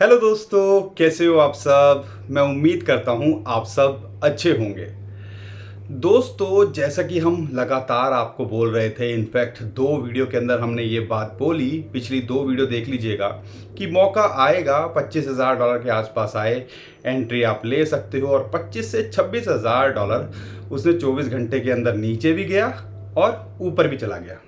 Hello दोस्तों, कैसे हो आप सब। मैं उम्मीद करता हूँ आप सब अच्छे होंगे। दोस्तों, जैसा कि हम लगातार आपको बोल रहे थे, इनफैक्ट 2 वीडियो के अंदर हमने ये बात बोली, पिछली 2 वीडियो देख लीजिएगा कि मौका आएगा, $25,000 के आसपास आए, एंट्री आप ले सकते हो। और 25 से $26,000 उसने 24 घंटे के अंदर नीचे भी गया और ऊपर भी चला गया।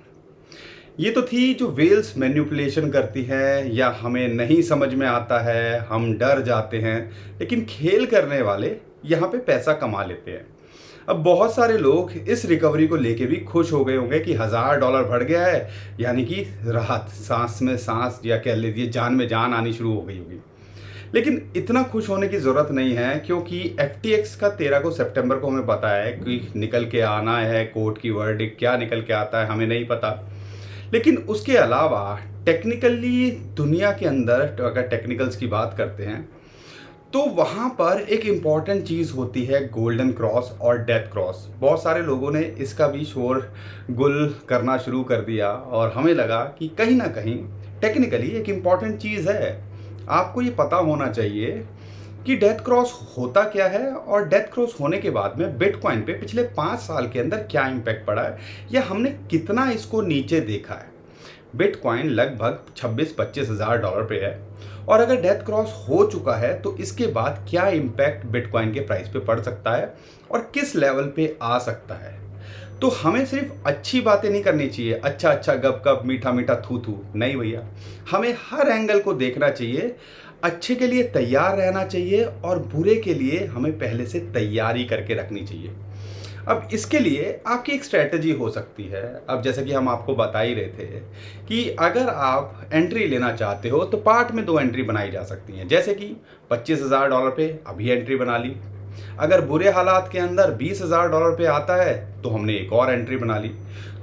ये तो थी जो वेल्स मैनिपुलेशन करती है या हमें नहीं समझ में आता है, हम डर जाते हैं, लेकिन खेल करने वाले यहाँ पे पैसा कमा लेते हैं। अब बहुत सारे लोग इस रिकवरी को लेके भी खुश हो गए होंगे कि $1,000 बढ़ गया है, यानी कि राहत, सांस में सांस या कह लीजिए जान में जान आनी शुरू हो गई होगी। लेकिन इतना खुश होने की ज़रूरत नहीं है, क्योंकि FTX का 13 को सितंबर को हमें पता है कि निकल के आना है, कोर्ट की वर्डिक्ट क्या निकल के आता है हमें नहीं पता। लेकिन उसके अलावा टेक्निकली दुनिया के अंदर अगर टेक्निकल्स की बात करते हैं तो वहाँ पर एक इम्पॉर्टेंट चीज़ होती है गोल्डन क्रॉस और डेथ क्रॉस। बहुत सारे लोगों ने इसका भी शोर गुल करना शुरू कर दिया और हमें लगा कि कहीं ना कहीं टेक्निकली एक इम्पॉर्टेंट चीज़ है। आपको ये पता होना चाहिए कि डेथ क्रॉस होता क्या है और डेथ क्रॉस होने के बाद में बिटकॉइन पे पिछले 5 साल के अंदर क्या इम्पैक्ट पड़ा है या हमने कितना इसको नीचे देखा है। बिटकॉइन लगभग 26-25 हज़ार डॉलर पे है और अगर डेथ क्रॉस हो चुका है तो इसके बाद क्या इम्पैक्ट बिटकॉइन के प्राइस पे पड़ सकता है और किस लेवल पे आ सकता है। तो हमें सिर्फ अच्छी बातें नहीं करनी चाहिए, अच्छा अच्छा गप गप मीठा मीठा थू थू नहीं भैया, हमें हर एंगल को देखना चाहिए। अच्छे के लिए तैयार रहना चाहिए और बुरे के लिए हमें पहले से तैयारी करके रखनी चाहिए। अब इसके लिए आपकी एक स्ट्रैटेजी हो सकती है। अब जैसे कि हम आपको बता ही रहे थे कि अगर आप एंट्री लेना चाहते हो तो पार्ट में 2 एंट्री बनाई जा सकती हैं। जैसे कि $25,000 पे अभी एंट्री बना ली, अगर बुरे हालात के अंदर $20,000 पे आता है तो हमने एक और एंट्री बना ली।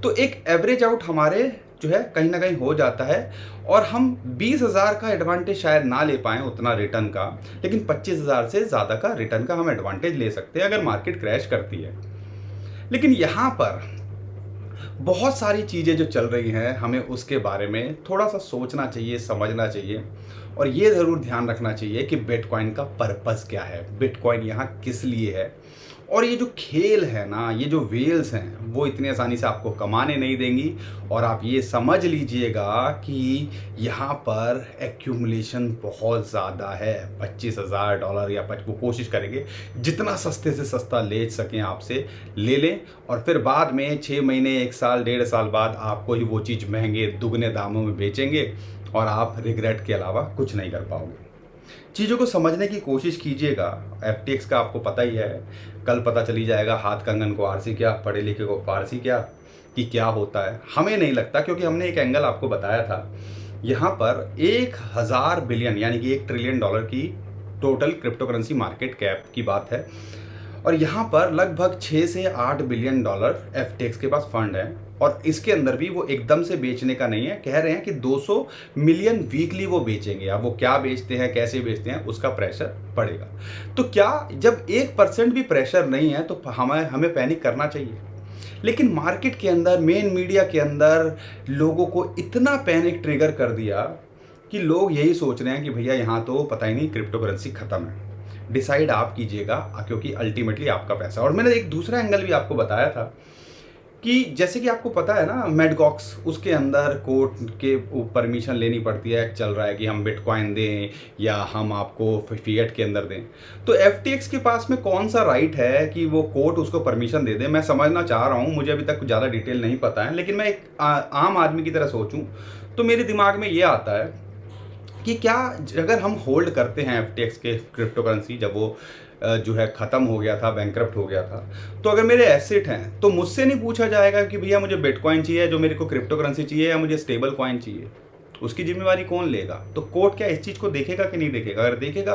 तो एक एवरेज आउट हमारे जो है कहीं ना कहीं हो जाता है और हम 20,000 का एडवांटेज शायद ना ले पाएँ उतना रिटर्न का, लेकिन 25,000 से ज़्यादा का रिटर्न का हम एडवांटेज ले सकते हैं अगर मार्केट क्रैश करती है। लेकिन यहाँ पर बहुत सारी चीज़ें जो चल रही हैं, हमें उसके बारे में थोड़ा सा सोचना चाहिए, समझना चाहिए और ये ज़रूर ध्यान रखना चाहिए कि बिटकॉइन का पर्पस क्या है, बिटकॉइन यहाँ किस लिए है। और ये जो खेल है ना, ये जो वेल्स हैं वो इतनी आसानी से आपको कमाने नहीं देंगी। और आप ये समझ लीजिएगा कि यहाँ पर एक्यूमुलेशन बहुत ज़्यादा है। $25,000 या वो कोशिश करेंगे जितना सस्ते से सस्ता ले सकें आपसे ले लें और फिर बाद में 6 महीने 1 साल 1.5 साल बाद आपको ही वो चीज़ महंगे दुगने दामों में बेचेंगे और आप रिग्रेट के अलावा कुछ नहीं कर पाओगे। चीज़ों को समझने की कोशिश कीजिएगा। FTX का आपको पता ही है, कल पता चली जाएगा हाथ कंगन को आरसी क्या, पढ़े लिखे को फारसी क्या, कि क्या होता है। हमें नहीं लगता, क्योंकि हमने एक एंगल आपको बताया था। यहाँ पर 1,000 बिलियन यानी कि $1 ट्रिलियन की total crypto currency market cap की बात है और यहाँ पर लगभग 6 से 8 बिलियन डॉलर FTX के पास फंड है। और इसके अंदर भी वो एकदम से बेचने का नहीं है, कह रहे हैं कि 200 मिलियन वीकली वो बेचेंगे। अब वो क्या बेचते हैं, कैसे बेचते हैं, उसका प्रेशर पड़ेगा। तो क्या जब 1% भी प्रेशर नहीं है तो हमें पैनिक करना चाहिए। लेकिन मार्केट के अंदर, मेन मीडिया के अंदर लोगों को इतना पैनिक ट्रिगर कर दिया कि लोग यही सोच रहे हैं कि भैया यहाँ तो पता ही नहीं क्रिप्टो करेंसी खत्म है। डिसाइड आप कीजिएगा, क्योंकि अल्टीमेटली आपका पैसा। और मैंने एक दूसरा एंगल भी आपको बताया था कि जैसे कि आपको पता है ना, मेडगॉक्स, उसके अंदर कोर्ट के परमिशन लेनी पड़ती है। चल रहा है कि हम बिटकॉइन दें या हम आपको फिएट के अंदर दें। तो FTX के पास में कौन सा राइट है कि वो कोर्ट उसको परमिशन दे दे। मैं समझना चाह रहा हूँ, मुझे अभी तक ज़्यादा डिटेल नहीं पता है, लेकिन मैं एक आम आदमी की तरह सोचूं तो मेरे दिमाग में ये आता है कि क्या अगर हम होल्ड करते हैं FTX के क्रिप्टो करेंसी, जब वो जो है ख़त्म हो गया था, बैंकरप्ट हो गया था, तो अगर मेरे एसेट हैं तो मुझसे नहीं पूछा जाएगा कि भैया मुझे बिटकॉइन चाहिए जो मेरे को क्रिप्टो करेंसी चाहिए या मुझे स्टेबल कॉइन चाहिए। उसकी जिम्मेवारी कौन लेगा? तो कोर्ट क्या इस चीज़ को देखेगा कि नहीं देखेगा? अगर देखेगा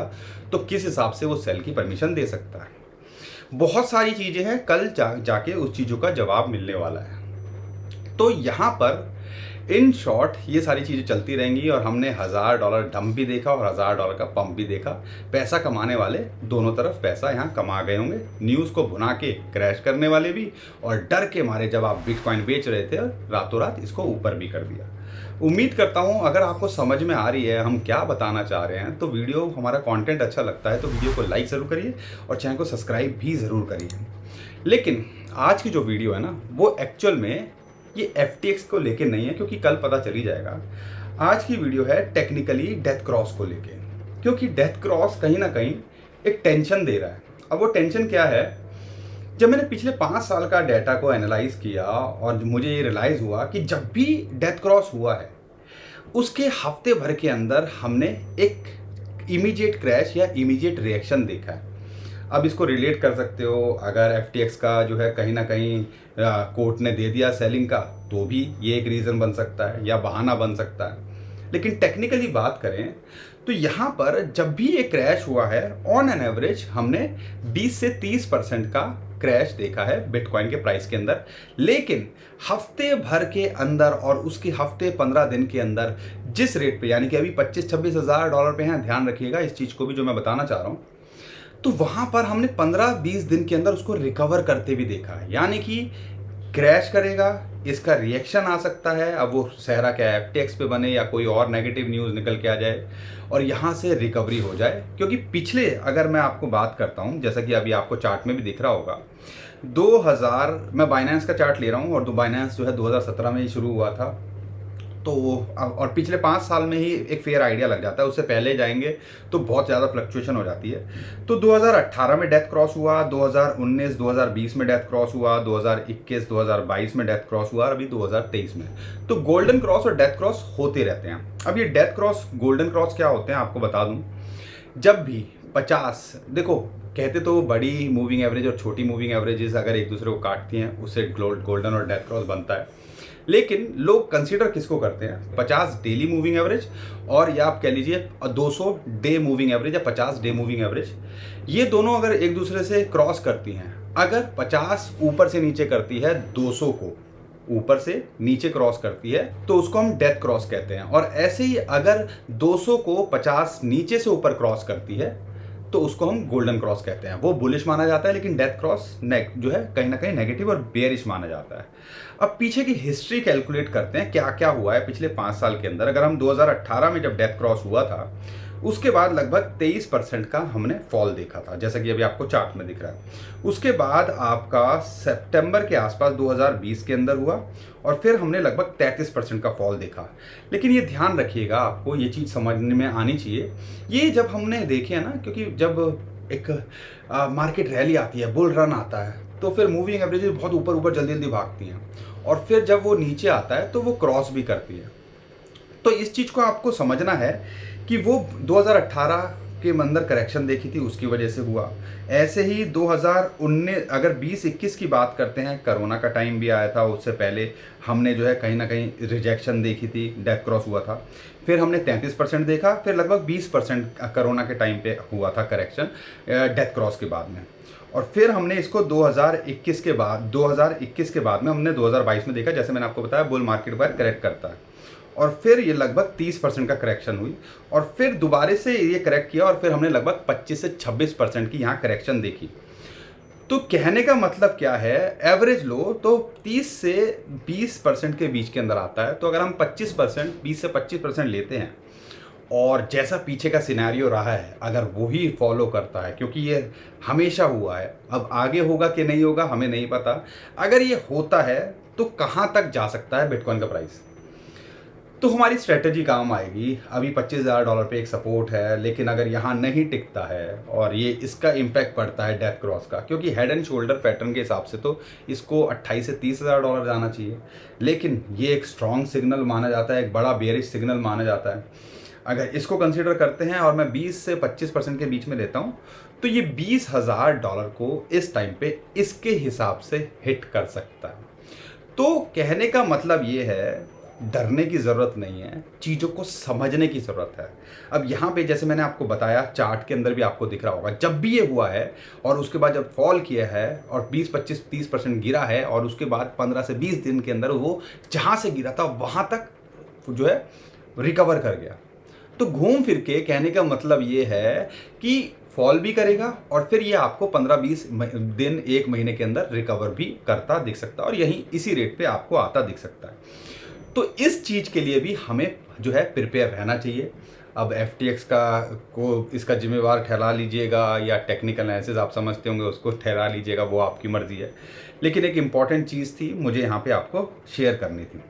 तो किस हिसाब से वो सेल की परमिशन दे सकता है। बहुत सारी चीज़ें हैं, कल जाके उस चीज़ों का जवाब मिलने वाला है। तो यहाँ पर इन शॉर्ट ये सारी चीज़ें चलती रहेंगी और हमने $1000 डंप भी देखा और $1000 का पंप भी देखा। पैसा कमाने वाले दोनों तरफ पैसा यहाँ कमा गए होंगे, न्यूज़ को भुना के क्रैश करने वाले भी, और डर के मारे जब आप बिटकॉइन बेच रहे थे रातों रात इसको ऊपर भी कर दिया। उम्मीद करता हूँ अगर आपको समझ में आ रही है हम क्या बताना चाह रहे हैं, तो वीडियो हमारा कंटेंट अच्छा लगता है तो वीडियो को लाइक ज़रूर करिए और चैनल को सब्सक्राइब भी ज़रूर करिए। लेकिन आज की जो वीडियो है ना वो एक्चुअल में ये FTX को लेके नहीं है, क्योंकि कल पता चल ही जाएगा। आज की वीडियो है टेक्निकली डेथ क्रॉस को लेके, क्योंकि डेथ क्रॉस कहीं ना कहीं एक टेंशन दे रहा है। अब वो टेंशन क्या है, जब मैंने पिछले 5 साल का डाटा को एनालाइज किया और मुझे ये रियलाइज़ हुआ कि जब भी डेथ क्रॉस हुआ है उसके हफ्ते भर के अंदर हमने एक इमीडिएट क्रैश या इमीडिएट रिएक्शन देखा है। अब इसको रिलेट कर सकते हो, अगर FTX का जो है कहीं ना कहीं कोर्ट ने दे दिया सेलिंग का, तो भी ये एक रीज़न बन सकता है या बहाना बन सकता है। लेकिन टेक्निकली बात करें तो यहाँ पर जब भी ये क्रैश हुआ है ऑन एन एवरेज हमने 20 से 30% का क्रैश देखा है बिटकॉइन के प्राइस के अंदर। लेकिन हफ्ते भर के अंदर और उसके हफ्ते 15 दिन के अंदर जिस रेट पे, यानी कि अभी $25-26 हज़ार पे हैं, ध्यान रखिएगा इस चीज़ को भी जो मैं बताना चाह रहा हूँ, तो वहाँ पर हमने 15-20 दिन के अंदर उसको रिकवर करते भी देखा है। यानी कि क्रैश करेगा, इसका रिएक्शन आ सकता है, अब वो सहरा क्या FTX पे बने या कोई और नेगेटिव न्यूज़ निकल के आ जाए और यहाँ से रिकवरी हो जाए। क्योंकि पिछले अगर मैं आपको बात करता हूँ, जैसा कि अभी आपको चार्ट में भी दिख रहा होगा, 2000 मैं बाइनेंस का चार्ट ले रहा हूँ और बाइनेंस जो है 2017 में ही शुरू हुआ था, तो और पिछले 5 साल में ही एक फेयर आइडिया लग जाता है। उससे पहले जाएंगे तो बहुत ज़्यादा फ्लक्चुएशन हो जाती है। तो 2018 में डेथ क्रॉस हुआ, 2019 2020 में डेथ क्रॉस हुआ, 2021 2022 में डेथ क्रॉस हुआ और अभी 2023 में। तो गोल्डन क्रॉस और डेथ क्रॉस होते रहते हैं। अब ये डेथ क्रॉस गोल्डन क्रॉस क्या होते हैं आपको बता दूँ, जब भी 50, देखो कहते तो बड़ी मूविंग एवरेज और छोटी मूविंग एवरेजेस अगर एक दूसरे को काटती हैं उससे गोल्डन और डेथ क्रॉस बनता है। लेकिन लोग कंसीडर किसको करते हैं, 50 डेली मूविंग एवरेज और या आप कह लीजिए 200 डे मूविंग एवरेज या 50 डे मूविंग एवरेज। ये दोनों अगर एक दूसरे से क्रॉस करती हैं, अगर 50 ऊपर से नीचे करती है 200 को ऊपर से नीचे क्रॉस करती है तो उसको हम डेथ क्रॉस कहते हैं। और ऐसे ही अगर 200 को 50 नीचे से ऊपर क्रॉस करती है तो उसको हम गोल्डन क्रॉस कहते हैं। वो बुलिश माना जाता है, लेकिन डेथ क्रॉस जो है कहीं ना कहीं नेगेटिव और बेयरिश माना जाता है। अब पीछे की हिस्ट्री कैलकुलेट करते हैं क्या क्या हुआ है पिछले 5 साल के अंदर। अगर हम 2018 में जब डेथ क्रॉस हुआ था उसके बाद लगभग 23% का हमने फॉल देखा था, जैसा कि अभी आपको चार्ट में दिख रहा है। उसके बाद आपका सितंबर के आसपास 2020 के अंदर हुआ और फिर हमने लगभग 33% का फॉल देखा। लेकिन ये ध्यान रखिएगा, आपको ये चीज़ समझने में आनी चाहिए, ये जब हमने देखे है ना, क्योंकि जब एक मार्केट रैली आती है, बुल रन आता है, तो फिर मूविंग एवरेजेस बहुत ऊपर ऊपर जल्दी जल्दी भागती हैं और फिर जब वो नीचे आता है तो वो क्रॉस भी करती है। तो इस चीज़ को आपको समझना है कि वो 2018 के अंदर करेक्शन देखी थी उसकी वजह से हुआ। ऐसे ही 2019 अगर 20-21 की बात करते हैं, कोरोना का टाइम भी आया था, उससे पहले हमने जो है कहीं ना कहीं रिजेक्शन देखी थी, डेथ क्रॉस हुआ था, फिर हमने 33% देखा, फिर लगभग 20% कोरोना के टाइम पे हुआ था करेक्शन डेथ क्रॉस के बाद में। और फिर हमने इसको 2021 के बाद में हमने 2022 में देखा, जैसे मैंने आपको बताया बुल मार्केट पर करेक्ट करता है, और फिर ये लगभग 30% का करेक्शन हुई और फिर दोबारा से ये करेक्ट किया और फिर हमने लगभग 25 से 26% की यहाँ करेक्शन देखी। तो कहने का मतलब क्या है, एवरेज लो तो 30 से 20% के बीच के अंदर आता है। तो अगर हम 20 से 25% लेते हैं और जैसा पीछे का सिनेरियो रहा है अगर वही फॉलो करता है, क्योंकि ये हमेशा हुआ है, अब आगे होगा कि नहीं होगा हमें नहीं पता, अगर ये होता है तो कहाँ तक जा सकता है बिटकॉइन का प्राइस, तो हमारी स्ट्रेटजी काम आएगी। अभी $25,000 पे एक सपोर्ट है, लेकिन अगर यहाँ नहीं टिकता है और ये इसका इम्पैक्ट पड़ता है डेथ क्रॉस का, क्योंकि हेड एंड शोल्डर पैटर्न के हिसाब से तो इसको $28,000 से $30,000 जाना चाहिए, लेकिन ये एक स्ट्रॉन्ग सिग्नल माना जाता है, एक बड़ा बेयरिश सिग्नल माना जाता है। अगर इसको कंसीडर करते हैं और मैं 20 से 25% के बीच में लेता हूँ तो ये $20,000 को इस टाइम पे इसके हिसाब से हिट कर सकता है। तो कहने का मतलब ये है, डरने की ज़रूरत नहीं है, चीज़ों को समझने की ज़रूरत है। अब यहाँ पे जैसे मैंने आपको बताया, चार्ट के अंदर भी आपको दिख रहा होगा, जब भी ये हुआ है और उसके बाद जब फॉल किया है और 20-25-30% गिरा है और उसके बाद 15 से 20 दिन के अंदर वो जहाँ से गिरा था वहाँ तक जो है रिकवर कर गया। तो घूम फिर के कहने का मतलब ये है कि फॉल भी करेगा और फिर ये आपको 15-20 दिन 1 महीने के अंदर रिकवर भी करता दिख सकता है और यहीं इसी रेट पे आपको आता दिख सकता है। तो इस चीज़ के लिए भी हमें जो है प्रिपेयर रहना चाहिए। अब FTX को इसका जिम्मेवार ठहरा लीजिएगा या टेक्निकल एनालिसिस आप समझते होंगे उसको ठहरा लीजिएगा, वो आपकी मर्ज़ी है। लेकिन एक इम्पॉर्टेंट चीज़ थी मुझे यहाँ पे आपको शेयर करनी थी।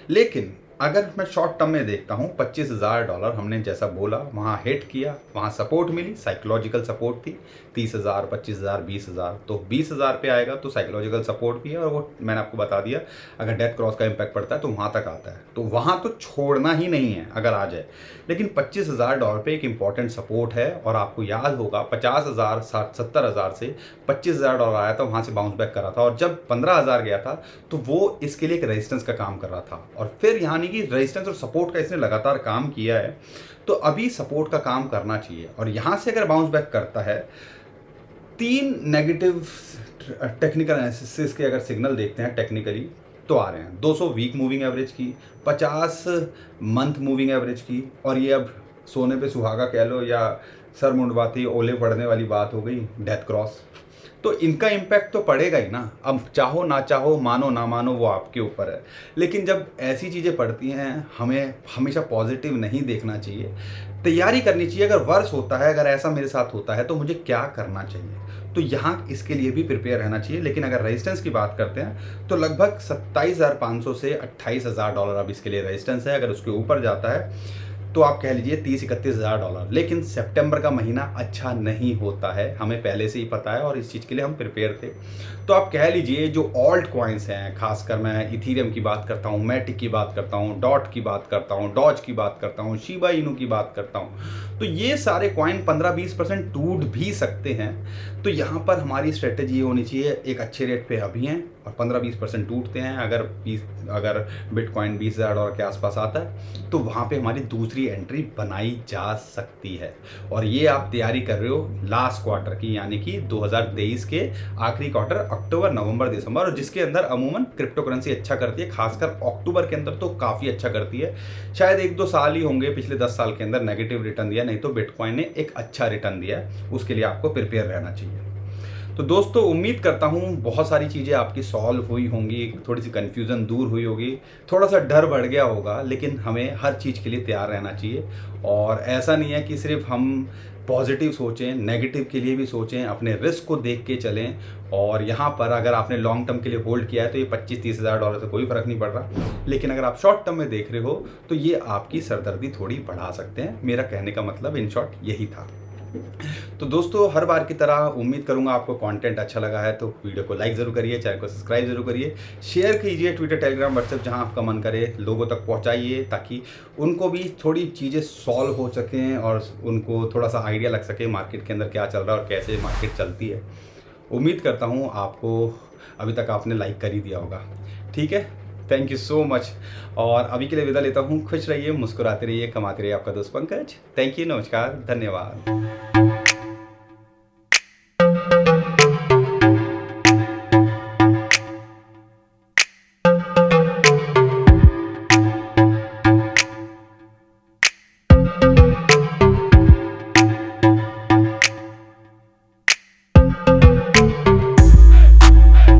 लेकिन अगर मैं शॉर्ट टर्म में देखता हूँ, $25,000 हमने जैसा बोला वहाँ हिट किया, वहाँ सपोर्ट मिली, साइकोलॉजिकल सपोर्ट थी 30,000, 25,000, 20,000। तो 20,000 पे आएगा तो साइकोलॉजिकल सपोर्ट भी है और वो मैंने आपको बता दिया अगर डेथ क्रॉस का इम्पैक्ट पड़ता है तो वहाँ तक आता है, तो वहाँ तो छोड़ना ही नहीं है अगर आ जाए। लेकिन $25,000 पे एक इंपॉर्टेंट सपोर्ट है और आपको याद होगा 50,000 70,000 से $25,000 आया था, वहाँ से बाउंस बैक करा था और जब 15,000 गया था तो वो इसके लिए एक रेजिस्टेंस का काम कर रहा था और फिर यानी कि रेजिस्टेंस और सपोर्ट का इसने लगातार काम किया है। तो अभी सपोर्ट का काम करना चाहिए और यहाँ से अगर बाउंस बैक करता है, 3 नेगेटिव टेक्निकल एनालिसिस के अगर सिग्नल देखते हैं टेक्निकली तो आ रहे हैं 200 वीक मूविंग एवरेज की, 50 मंथ मूविंग एवरेज की और ये अब सोने पे सुहागा कह लो या सर मुंडवाती ओले पड़ने वाली बात हो गई डेथ क्रॉस। तो इनका इम्पैक्ट तो पड़ेगा ही ना, अब चाहो ना चाहो, मानो ना मानो, वो आपके ऊपर है। लेकिन जब ऐसी चीज़ें पड़ती हैं हमें हमेशा पॉजिटिव नहीं देखना चाहिए, तैयारी करनी चाहिए। अगर वर्ष होता है, अगर ऐसा मेरे साथ होता है तो मुझे क्या करना चाहिए, तो यहाँ इसके लिए भी प्रिपेयर रहना चाहिए। लेकिन अगर रेजिस्टेंस की बात करते हैं तो लगभग 27,500 से $28,000 अब इसके लिए रेजिस्टेंस है। अगर उसके ऊपर जाता है तो आप कह लीजिए $30-31,000। लेकिन सितंबर का महीना अच्छा नहीं होता है, हमें पहले से ही पता है और इस चीज़ के लिए हम प्रिपेयर थे। तो आप कह लीजिए जो ऑल्ट कॉइन्स हैं, खासकर मैं इथीरियम की बात करता हूँ, मैटिक की बात करता हूँ, डॉट की बात करता हूँ, डॉज की बात करता हूँ, शिबा इनू की बात करता हूँ, तो ये सारे कॉइन 15-20% टूट भी सकते हैं। तो यहाँ पर हमारी स्ट्रेटेजी होनी चाहिए, एक अच्छे रेट पे अभी हैं और 15-20% टूटते हैं। अगर बिटकॉइन $20,000 के आसपास आता है तो वहाँ पे हमारी दूसरी एंट्री बनाई जा सकती है। और ये आप तैयारी कर रहे हो लास्ट क्वार्टर की, यानी कि 2023 के आखिरी क्वार्टर, अक्टूबर, नवंबर, दिसंबर, और जिसके अंदर अमूमन क्रिप्टो करेंसी अच्छा करती है। खासकर अक्टूबर के अंदर तो काफ़ी अच्छा करती है। शायद 1-2 साल ही होंगे पिछले 10 साल के अंदर नेगेटिव रिटर्न दिया, नहीं तो बिटकॉइन ने एक अच्छा रिटर्न दिया है। उसके लिए आपको प्रिपेयर रहना चाहिए। तो दोस्तों उम्मीद करता हूँ बहुत सारी चीज़ें आपकी सॉल्व हुई होंगी, थोड़ी सी कन्फ्यूज़न दूर हुई होगी, थोड़ा सा डर बढ़ गया होगा। लेकिन हमें हर चीज़ के लिए तैयार रहना चाहिए और ऐसा नहीं है कि सिर्फ हम पॉजिटिव सोचें, नेगेटिव के लिए भी सोचें, अपने रिस्क को देख के चलें। और यहाँ पर अगर आपने लॉन्ग टर्म के लिए होल्ड किया है तो ये $25-30,000 से कोई फ़र्क नहीं पड़ रहा। लेकिन अगर आप शॉर्ट टर्म में देख रहे हो तो ये आपकी सरदर्दी थोड़ी बढ़ा सकते हैं। मेरा कहने का मतलब इन शॉर्ट यही था। तो दोस्तों हर बार की तरह उम्मीद करूंगा आपको कंटेंट अच्छा लगा है तो वीडियो को लाइक ज़रूर करिए, चैनल को सब्सक्राइब जरूर करिए, शेयर कीजिए ट्विटर, टेलीग्राम, व्हाट्सएप, जहां आपका मन करे लोगों तक पहुंचाइए ताकि उनको भी थोड़ी चीज़ें सॉल्व हो सकें और उनको थोड़ा सा आइडिया लग सके मार्केट के अंदर क्या चल रहा है और कैसे मार्केट चलती है। उम्मीद करता हूँ आपको अभी तक आपने लाइक कर ही दिया होगा। ठीक है, थैंक यू सो मच। और अभी के लिए विदा लेता हूँ। खुश रहिए, मुस्कुराते रहिए, कमाते रहिए। आपका दोस्त पंकज। थैंक यू, नमस्कार, धन्यवाद।